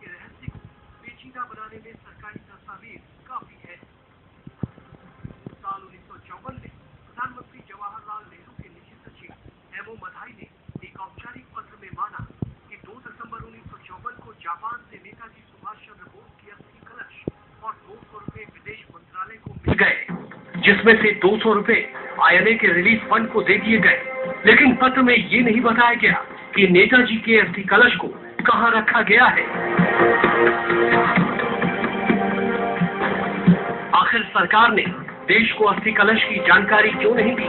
के रहस्य को पेचीदा बनाने में सरकारी दस्तावेज काफी है। साल 1954 में प्रधानमंत्री जवाहरलाल नेहरू के निजी सचिव एमओ मधाई ने एक औपचारिक पत्र में माना कि 2 दिसंबर 1954 को जापान से नेताजी सुभाष चंद्र बोस की अस्थि कलश और 200 रुपए विदेश मंत्रालय को मिल गए, जिसमें से 200 रुपए आईएनए के रिलीफ फंड को दे दिए गए। लेकिन पत्र में ये नहीं बताया गया कि नेताजी के अस्थि कलश को कहां रखा गया है। आखिर सरकार ने देश को अस्थि कलश की जानकारी क्यों नहीं दी?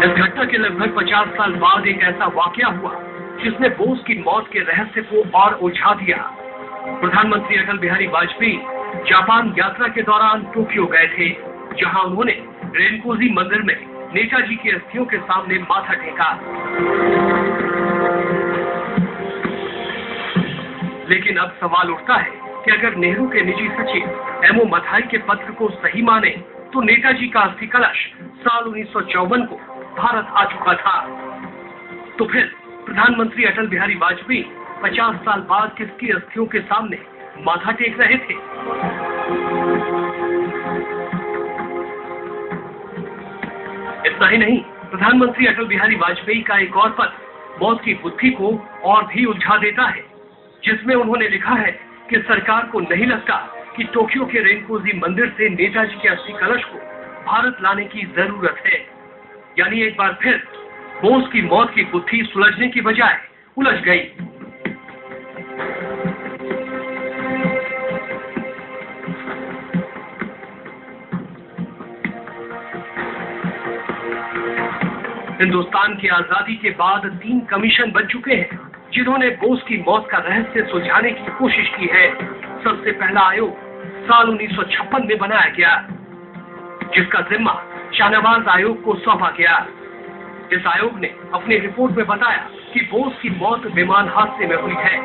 इस घटना के लगभग 50 साल बाद एक ऐसा वाकया हुआ जिसने बोस की मौत के रहस्य को और उलझा दिया। प्रधानमंत्री अटल बिहारी वाजपेयी जापान यात्रा के दौरान टोक्यो गए थे, जहां उन्होंने रेनकोजी मंदिर में नेताजी की अस्थियों के सामने माथा टेका। लेकिन अब सवाल उठता है कि अगर नेहरू के निजी सचिव एमओ मथाई के पत्र को सही माने तो नेताजी का अस्थि कलश साल 1954 को भारत आ चुका था। तो फिर प्रधानमंत्री अटल बिहारी वाजपेयी 50 साल बाद किसकी अस्थियों के सामने माथा टेक रहे थे? इतना ही नहीं, प्रधानमंत्री अटल बिहारी वाजपेयी का एक और पत्र मौत की बुद्धि को और भी उलझा देता है, जिसमें उन्होंने लिखा है कि सरकार को नहीं लगता कि टोक्यो के रेनकोजी मंदिर से नेताजी के अस्थि कलश को भारत लाने की जरूरत है। यानी एक बार फिर बोस की मौत की बुद्धि सुलझने की बजाय उलझ गई। हिंदुस्तान की आजादी के बाद 3 कमीशन बन चुके हैं जिन्होंने बोस की मौत का रहस्य सुलझाने की कोशिश की है। सबसे पहला आयोग साल 1956 में बनाया गया, जिसका जिम्मा शाहनवाज आयोग को सौंपा गया। इस आयोग ने अपनी रिपोर्ट में बताया कि बोस की मौत विमान हादसे में हुई है।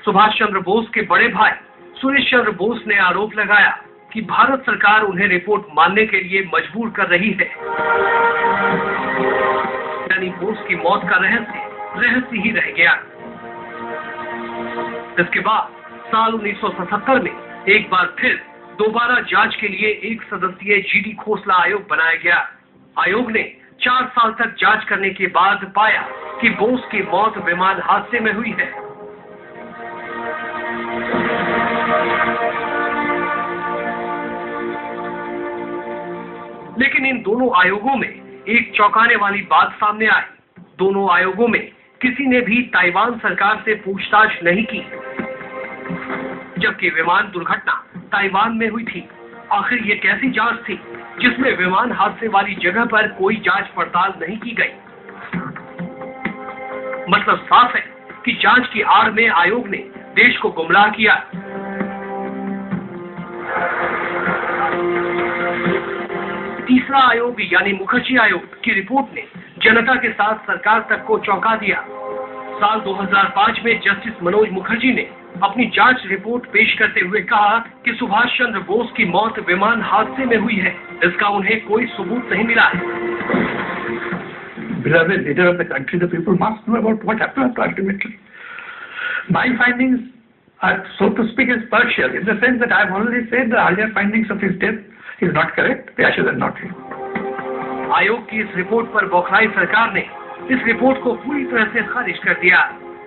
सुभाष चंद्र बोस के बड़े भाई सुरेश चंद्र बोस ने आरोप लगाया कि भारत सरकार उन्हें रिपोर्ट मानने के लिए मजबूर कर रही है। यानी बोस की मौत का रहस्य ही रह गया। इसके बाद साल 1977 में एक बार फिर दोबारा जांच के लिए 1 सदस्यीय जीडी खोसला आयोग बनाया गया। आयोग ने 4 साल तक जांच करने के बाद पाया कि बोस की मौत विमान हादसे में हुई है। लेकिन इन दोनों आयोगों में एक चौंकाने वाली बात सामने आई। दोनों आयोगों में किसी ने भी ताइवान सरकार से पूछताछ नहीं की, जबकि विमान दुर्घटना ताइवान में हुई थी। आखिर ये कैसी जांच थी जिसमें विमान हादसे वाली जगह पर कोई जांच पड़ताल नहीं की गई? मतलब साफ है कि जांच की आड़ में आयोग ने देश को गुमराह किया। तीसरा आयोग यानी मुखर्जी आयोग की रिपोर्ट ने जनता के साथ सरकार तक को चौंका दिया। साल 2005 में जस्टिस मनोज मुखर्जी ने अपनी जांच रिपोर्ट पेश करते हुए कहा कि सुभाष चंद्र बोस की मौत विमान हादसे में हुई है। इसका उन्हें कोई सबूत नहीं मिला है। Beloved leader of the country, the people must know about what happened ultimately. My findings are, so to speak, is partial in the sense that I have already said the earlier findings of his death is not correct. They should not be. आयोग की इस report पर बौखलाई सरकार ने इस report को पूरी तरह से खारिज कर दिया।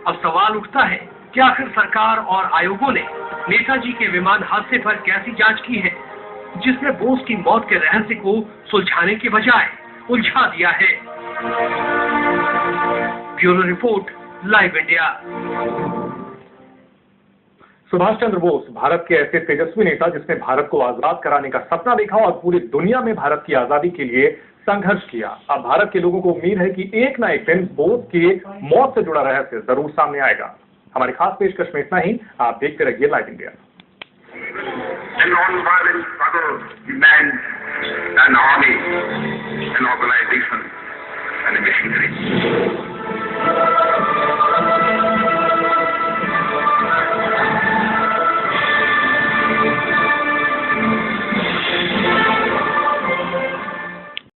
अब सवाल उठता है कि आखिर सरकार और आयोगों ने नेताजी के विमान हादसे पर कैसी जांच की है, जिसने बोस की मौत के रहस्य को सुलझाने के बजाय उलझा दिया है। Bureau report, live India. Subhash Chandra Bose Bharat के ऐसे तेजस्वी नेता जिसने भारत को आजाद कराने का सपना देखा और पूरी दुनिया में भारत की आजादी के लिए संघर्ष किया। अब भारत के लोगों को उम्मीद है कि एक ना एक दिन बोस की मौत से जुड़ा रहस्य जरूर सामने आएगा। हमारी खास पेशकश में इतना ही। आप देखते रहिए लाइव इंडिया।